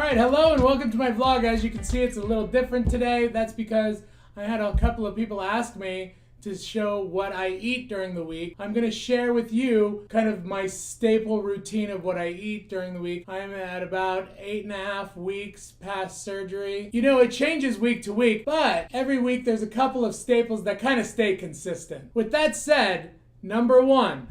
Alright, hello and welcome to my vlog. As you can see, it's a little different today. That's because I had a couple of people ask me to show what I eat during the week. I'm going to share with you kind of my staple routine of what I eat during the week. I'm at about 8.5 weeks past surgery. You know, it changes week to week, but every week there's a couple of staples that kind of stay consistent. With that said, number one,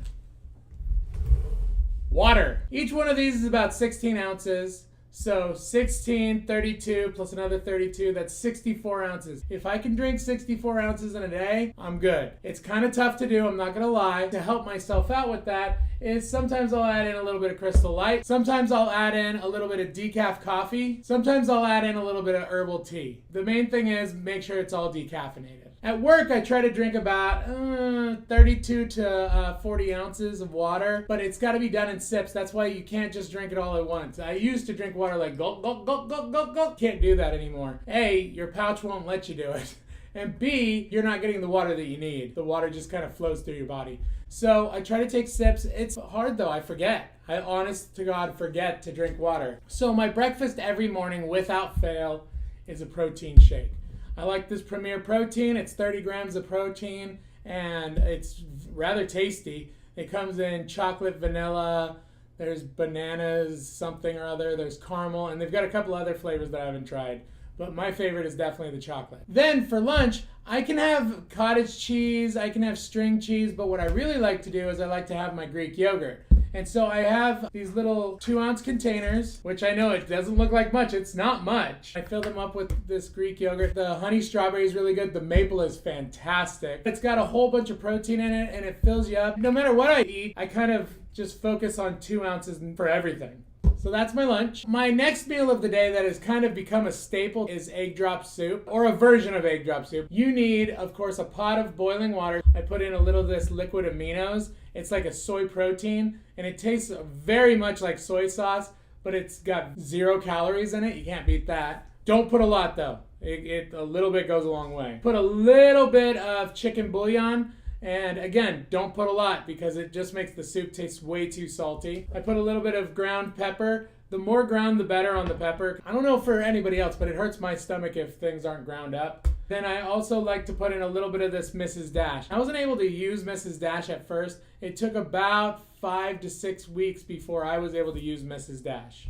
water. Each one of these is about 16 ounces. So 16, 32, plus another 32, that's 64 ounces. If I can drink 64 ounces in a day, I'm good. It's kind of tough to do, I'm not gonna lie. To help myself out with that is sometimes I'll add in a little bit of Crystal Light. Sometimes I'll add in a little bit of decaf coffee. Sometimes I'll add in a little bit of herbal tea. The main thing is make sure it's all decaffeinated. At work, I try to drink about 32 to 40 ounces of water, but it's got to be done in sips. That's why you can't just drink it all at once. I used to drink water like gulp, gulp, gulp, gulp, gulp, gulp. Can't do that anymore. A, your pouch won't let you do it. And B, you're not getting the water that you need. The water just kind of flows through your body. So I try to take sips. It's hard though, I forget. I honest to God forget to drink water. So my breakfast every morning without fail is a protein shake. I like this Premier Protein. It's 30 grams of protein and it's rather tasty. It comes in chocolate, vanilla, there's bananas, something or other, there's caramel, and they've got a couple other flavors that I haven't tried. But my favorite is definitely the chocolate. Then for lunch, I can have cottage cheese, I can have string cheese, but what I really like to do is I like to have my Greek yogurt. And so I have these little 2-ounce containers, which I know it doesn't look like much. It's not much. I fill them up with this Greek yogurt. The honey strawberry is really good. The maple is fantastic. It's got a whole bunch of protein in it and it fills you up. No matter what I eat, I kind of just focus on 2 ounces for everything. So that's my lunch. My next meal of the day that has kind of become a staple is egg drop soup, or a version of egg drop soup. You need, of course, a pot of boiling water. I put in a little of this liquid aminos. It's like a soy protein, and it tastes very much like soy sauce, but it's got 0 calories in it. You can't beat that. Don't put a lot though. A little bit goes a long way. Put a little bit of chicken bouillon. And again, don't put a lot because it just makes the soup taste way too salty. I put a little bit of ground pepper. The more ground, the better on the pepper. I don't know for anybody else, but it hurts my stomach if things aren't ground up. Then I also like to put in a little bit of this Mrs. Dash. I wasn't able to use Mrs. Dash at first. It took about 5 to 6 weeks before I was able to use Mrs. Dash.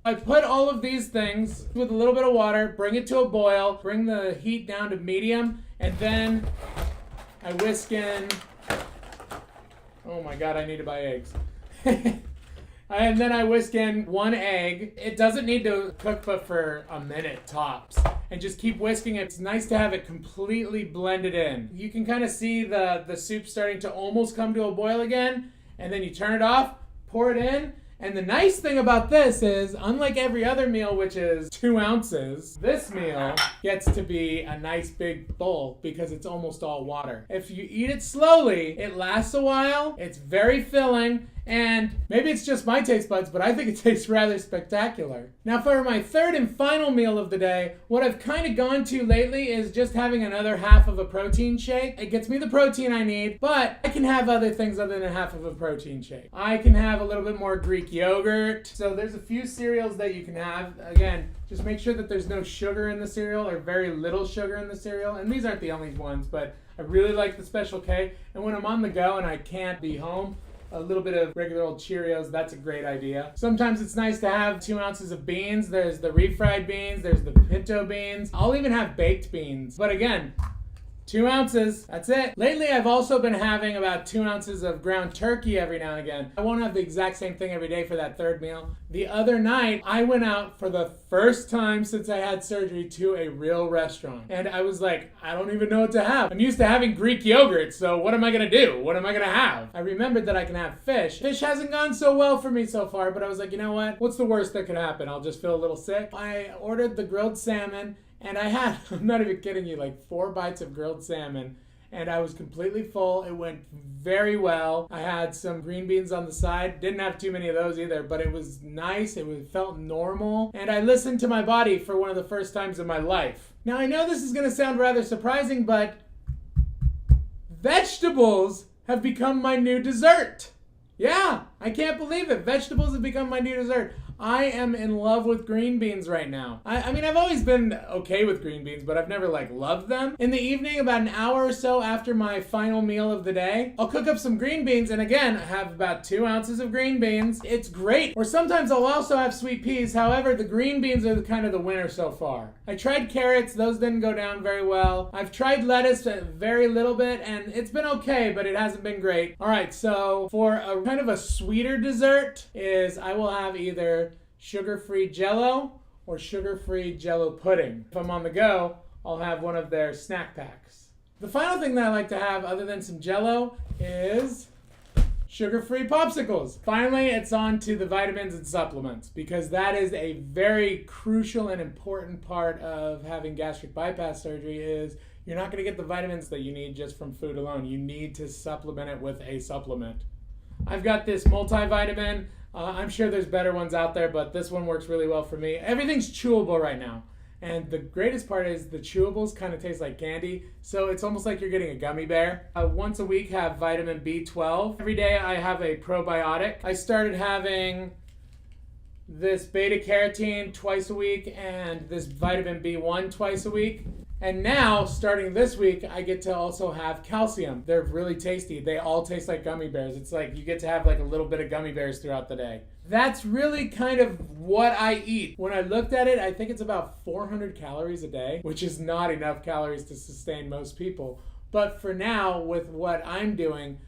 I put all of these things with a little bit of water, bring it to a boil, bring the heat down to medium, and then I whisk in, oh my God, I need to buy eggs. And then I whisk in 1 egg. It doesn't need to cook but for a minute tops. And just keep whisking it. It's nice to have it completely blended in. You can kind of see the soup starting to almost come to a boil again. And then you turn it off, pour it in. And the nice thing about this is, unlike every other meal, which is 2 ounces, this meal gets to be a nice big bowl because it's almost all water. If you eat it slowly, it lasts a while, it's very filling, and maybe it's just my taste buds, but I think it tastes rather spectacular. Now for my third and final meal of the day, what I've kind of gone to lately is just having another half of a protein shake. It gets me the protein I need, but I can have other things other than half of a protein shake. I can have a little bit more Greek yogurt. So there's a few cereals that you can have. Again, just make sure that there's no sugar in the cereal or very little sugar in the cereal. And these aren't the only ones, but I really like the Special K. And when I'm on the go and I can't be home, a little bit of regular old Cheerios, that's a great idea. Sometimes it's nice to have 2 ounces of beans. There's the refried beans, there's the pinto beans. I'll even have baked beans. But again, 2 ounces, that's it. Lately, I've also been having about 2 ounces of ground turkey every now and again. I won't have the exact same thing every day for that third meal. The other night, I went out for the first time since I had surgery to a real restaurant. And I was like, I don't even know what to have. I'm used to having Greek yogurt, so what am I gonna do? What am I gonna have? I remembered that I can have fish. Fish hasn't gone so well for me so far, but I was like, you know what? What's the worst that could happen? I'll just feel a little sick. I ordered the grilled salmon. And I had, I'm not even kidding you, like 4 bites of grilled salmon. And I was completely full. It went very well. I had some green beans on the side. Didn't have too many of those either, but it was nice. It felt normal. And I listened to my body for one of the first times in my life. Now I know this is going to sound rather surprising, but vegetables have become my new dessert. Yeah, I can't believe it. Vegetables have become my new dessert. I am in love with green beans right now. I mean, I've always been okay with green beans, but I've never like loved them. In the evening, about an hour or so after my final meal of the day, I'll cook up some green beans, and again, I have about 2 ounces of green beans. It's great. Or sometimes I'll also have sweet peas. However, the green beans are kind of the winner so far. I tried carrots. Those didn't go down very well. I've tried lettuce a very little bit, and it's been okay, but it hasn't been great. All right, so for a kind of a sweeter dessert is I will have either sugar-free Jell-O or sugar-free Jell-O pudding. If I'm on the go, I'll have one of their snack packs. The final thing that I like to have other than some Jell-O is sugar-free popsicles. Finally, it's on to the vitamins and supplements, because that is a very crucial and important part of having gastric bypass surgery. Is you're not going to get the vitamins that you need just from food alone. You need to supplement it with a supplement. I've got this multivitamin. I'm sure there's better ones out there, but this one works really well for me. Everything's chewable right now. And the greatest part is the chewables kind of taste like candy, so it's almost like you're getting a gummy bear. Once a week, have vitamin B12. Every day I have a probiotic. I started having this beta carotene twice a week and this vitamin B1 twice a week. And now, starting this week, I get to also have calcium. They're really tasty. They all taste like gummy bears. It's like you get to have like a little bit of gummy bears throughout the day. That's really kind of what I eat. When I looked at it, I think it's about 400 calories a day, which is not enough calories to sustain most people. But for now, with what I'm doing,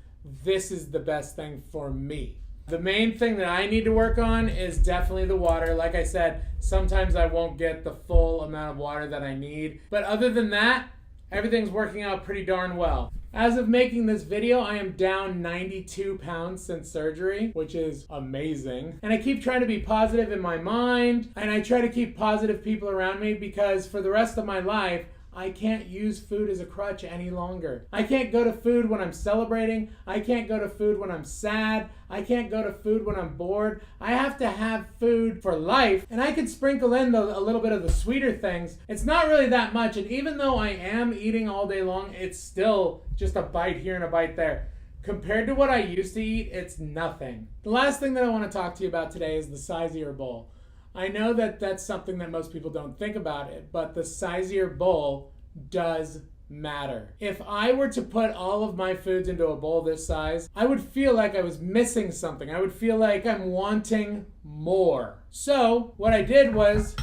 this is the best thing for me. The main thing that I need to work on is definitely the water. Like I said, sometimes I won't get the full amount of water that I need. But other than that, everything's working out pretty darn well. As of making this video, I am down 92 pounds since surgery, which is amazing. And I keep trying to be positive in my mind, and I try to keep positive people around me, because for the rest of my life, I can't use food as a crutch any longer. I can't go to food when I'm celebrating. I can't go to food when I'm sad. I can't go to food when I'm bored. I have to have food for life. And I can sprinkle in a little bit of the sweeter things. It's not really that much. And even though I am eating all day long, it's still just a bite here and a bite there. Compared to what I used to eat, it's nothing. The last thing that I want to talk to you about today is the size of your bowl. I know that that's something that most people don't think about it, but the size of your bowl does matter. If I were to put all of my foods into a bowl this size, I would feel like I was missing something. I would feel like I'm wanting more. So what I did was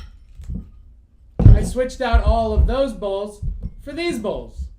I switched out all of those bowls for these bowls.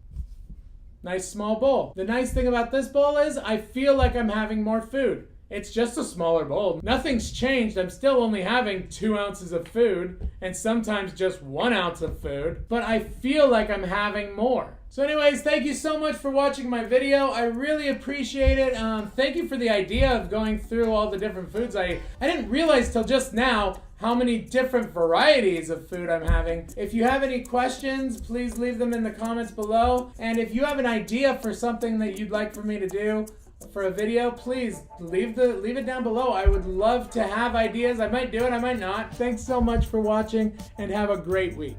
Nice small bowl. The nice thing about this bowl is I feel like I'm having more food. It's just a smaller bowl. Nothing's changed. I'm still only having 2 ounces of food and sometimes just 1 ounce of food, but I feel like I'm having more. So anyways, thank you so much for watching my video. I really appreciate it. Thank you for the idea of going through all the different foods. I didn't realize till just now how many different varieties of food I'm having. If you have any questions, please leave them in the comments below. And if you have an idea for something that you'd like for me to do for a video, please leave it down below. I would love to have ideas. I might do it, I might not. Thanks so much for watching, and have a great week.